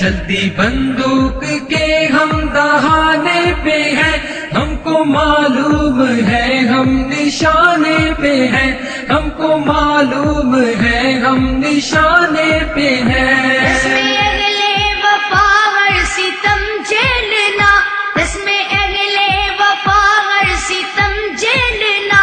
چلتی بندوق کے ہم دہانے پہ ہیں، ہم کو معلوم ہے ہم نشانے پہ ہیں، ہم کو معلوم ہے ہم نشانے پہ ہیں۔ رسم اگلے وفا ہر ستم جھیلنا، رسم اگلے وفا ہر ستم جھیلنا،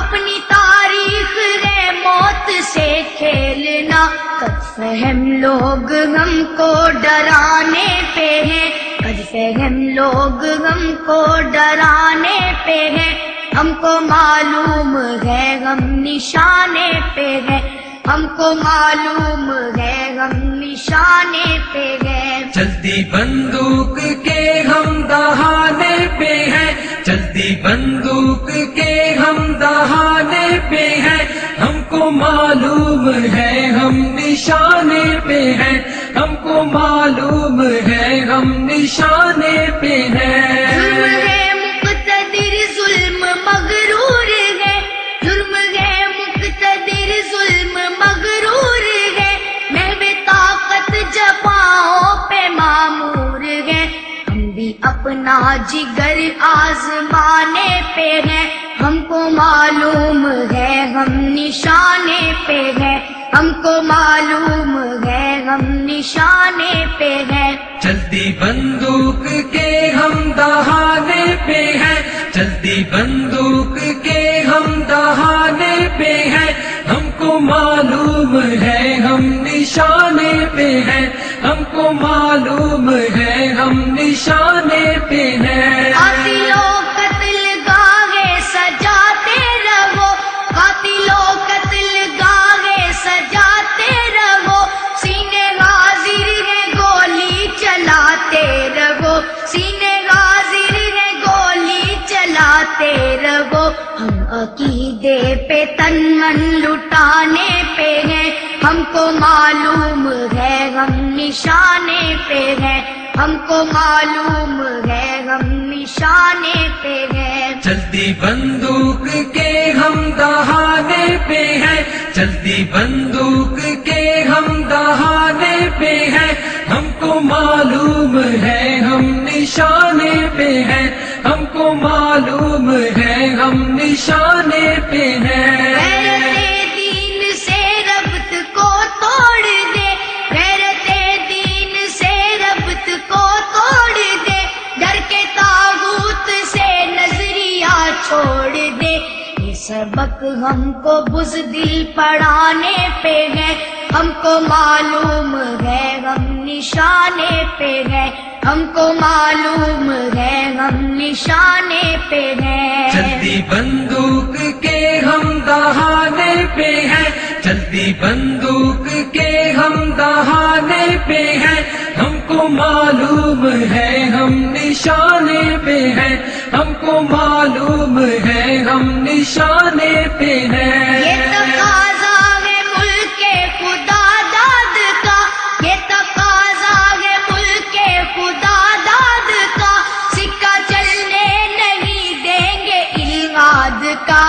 اپنی تاریخ ہے موت سے کھیلنا۔ قد فہم لوگ ہم کو ڈرانے پہ ہیں، قد فہم لوگ ہم کو ڈرانے پہ ہیں، ہم کو معلوم ہے ہم نشانے پہ ہیں، ہم کو معلوم ہے ہم نشانے پہ ہیں۔ چلتی بندوق کے ہم دہانے پہ ہیں، چلتی بندوق کے ہم دہانے پہ ہیں، ہم کو معلوم ہے ہم نشانے پہ ہیں، ہم کو معلوم ہے ہم نشانے پہ ہیں۔ ظلم ہے مقتدر ظلم مغرور ہے، ظلم ہے مقتدر ظلم مغرور ہے، محو طاقت جفاؤں پہ معمور ہے، ہم بھی اپنا جگر آزمانے پہ ہیں، ہم کو معلوم ہے ہم نشانے پہ ہیں، ہم کو معلوم ہے ہم نشانے پہ ہیں۔ چلتی بندوق کے ہم دہانے پہ ہیں، چلتی بندوق کے ہم دہانے پہ ہیں، ہم کو معلوم ہے ہم نشانے پہ ہیں، ہم کو معلوم ہے ہم نشانے پہ ہیں۔ قاتلوں قتل گاہے سجاتے رہو، قاتلوں قتل گاہے سجاتے رہو، سینے حاضر ہے گولی چلاتے رہو، سینے حاضر ہے گولی چلاتے رہو، ہم عقیدے پہ تن من لٹانے پہ ہیں، ہم کو معلوم ہے ہم نشانے پہ ہیں، ہم کو معلوم ہے ہم نشانے پہ ہیں۔ چلتی بندوق کے ہم دہانے پہ ہیں، چلتی بندوق کے ہم دہانے پہ ہیں، ہم کو معلوم ہے ہم نشانے پہ ہیں، ہم کو معلوم ہے ہم نشانے پہ ہیں۔ غیرت دین سے ربط کو توڑ دے، غیرت دین سے ربط کو توڑ دے، ڈر کے طاغوت سے نظریہ چھوڑ دے، یہ سبق ہم کو بزدل پڑھانے پہ ہے، ہم کو معلوم ہے ہم نشانے پہ ہے، ہم کو معلوم ہے ہم نشانے پہ ہیں۔ چلتی بندوق کے ہم دہانے پہ ہیں، چلتی بندوق کے ہم دہانے پہ ہیں، ہم کو معلوم ہے ہم نشانے پہ ہیں، ہم کو معلوم ہے ہم نشانے پہ ہیں۔ یہ تقاضا ہے ملک خدا داد کا، یہ تقاضا ہے ملک خدا داد کا، سکہ چلنے نہیں دیں گے الغاد کا،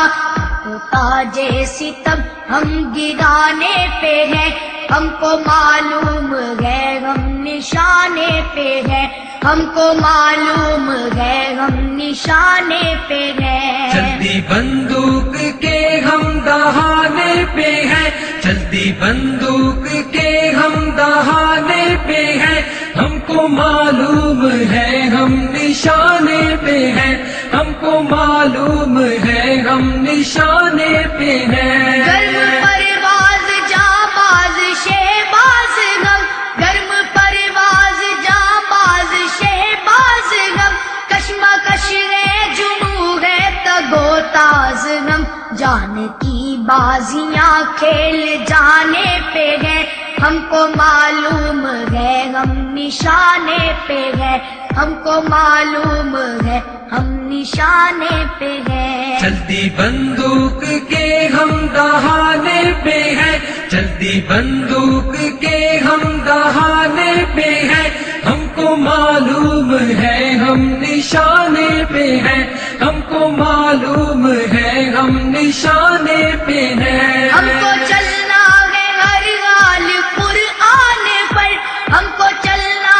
تاج ستم ہم گرانے پہ ہیں، ہم کو معلوم ہے ہم نشانے پہ ہیں، ہم کو معلوم ہے ہم نشانے پہ ہیں۔ چلتی بندوق کے ہم دہانے پہ ہیں، چلتی بندوق کے ہم دہانے پہ ہیں، ہم کو معلوم ہے ہم نشانے پہ ہیں، ہم کو معلوم ہے ہم نشانے پہ ہیں۔ گرم پرواز جانباز شہباز غم، گرم پرواز جانباز شہباز غم، کشمکش ہے جنوں ہے تگو تاز غم، جان کی بازیاں کھیل جانے پہ ہیں، ہم کو معلوم ہے ہم نشانے پہ ہیں، ہم کو معلوم ہے ہم نشانے پہ ہیں۔ چلتی بندوق کے ہم دہانے پہ ہیں، چلتی بندوق کے ہم دہانے پہ ہیں، ہم کو معلوم ہے ہم نشانے پہ ہیں، ہم کو معلوم ہے ہم نشانے پہ ہیں۔ ہم کو چلنا ہے ہر حال قرآن پر، ہم کو چلنا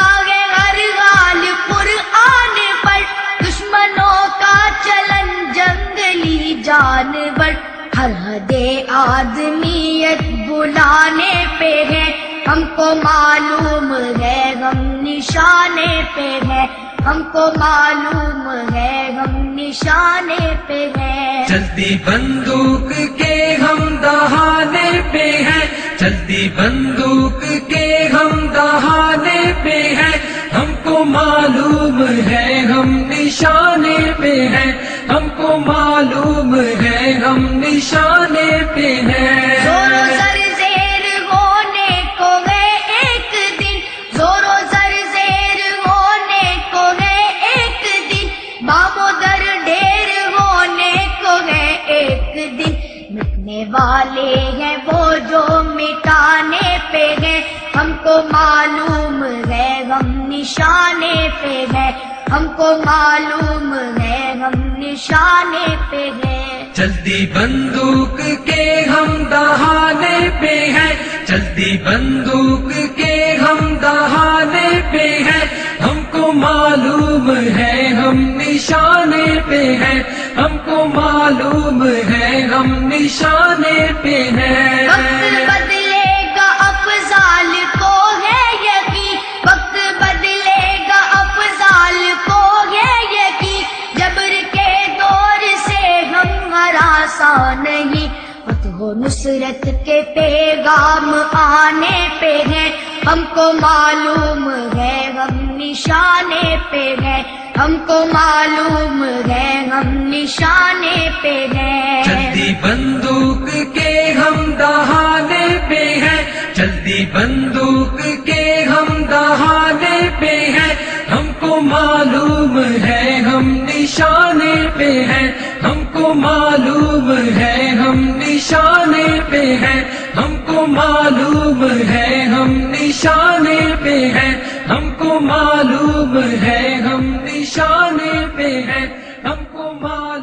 فرحت آدمیت بلانے پہ ہے، ہم کو معلوم ہے غم نشانے پہ ہے، ہم کو معلوم ہے غم نشانے پہ ہے۔ چلتی بندوق کے ہم دہانے پہ ہیں، چلتی بندوق کے ہم دہانے پہ ہیں، ہم کو معلوم ہے ہم نشانے پہ ہیں، ہم کو معلوم ہے ہم نشانے پہ ہیں۔ زور و زر زیر ہونے کو ہے ایک دن، زور و زر زیر ہونے کو ہے ایک دن، بام و در ڈھیر ہونے کو ہے ایک دن، مٹنے والے ہیں وہ جو مٹانے پہ ہیں، ہم کو معلوم ہے غم نشانے پہ ہے، ہم کو معلوم ہے غم نشانے پہ ہے۔ چلتی بندوق کے ہم دہانے پہ ہیں، چلتی بندوق کے ہم دہانے پہ ہیں، ہم کو معلوم ہے ہم نشانے پہ ہیں، ہم کو معلوم ہے ہم نشانے پہ ہیں۔ وقت بدلے گا افضال کو ہے یقین، وقت بدلے گا افضال کو ہے یقین، جبر کے دور سے ہم ہراساں نہیں، فتح و نصرت کے پیغام آنے پہ ہیں، ہم کو معلوم ہے غم نشانے پہ ہے، ہم کو معلوم ہے غم نشانے پہ ہے۔ چلتی بندوق کے ہم دہانے پہ ہیں، چلتی بندوق کے ہم دہانے پہ ہیں، ہم کو معلوم ہے ہم نشانے پہ ہیں، ہم کو معلوم ہے ہم نشانے پہ ہیں، ہم کو معلوم ہے ہم نشانے پہ ہیں، ہم کو معلوم ہے ہم نشانے پہ ہیں، ہم کو معلوم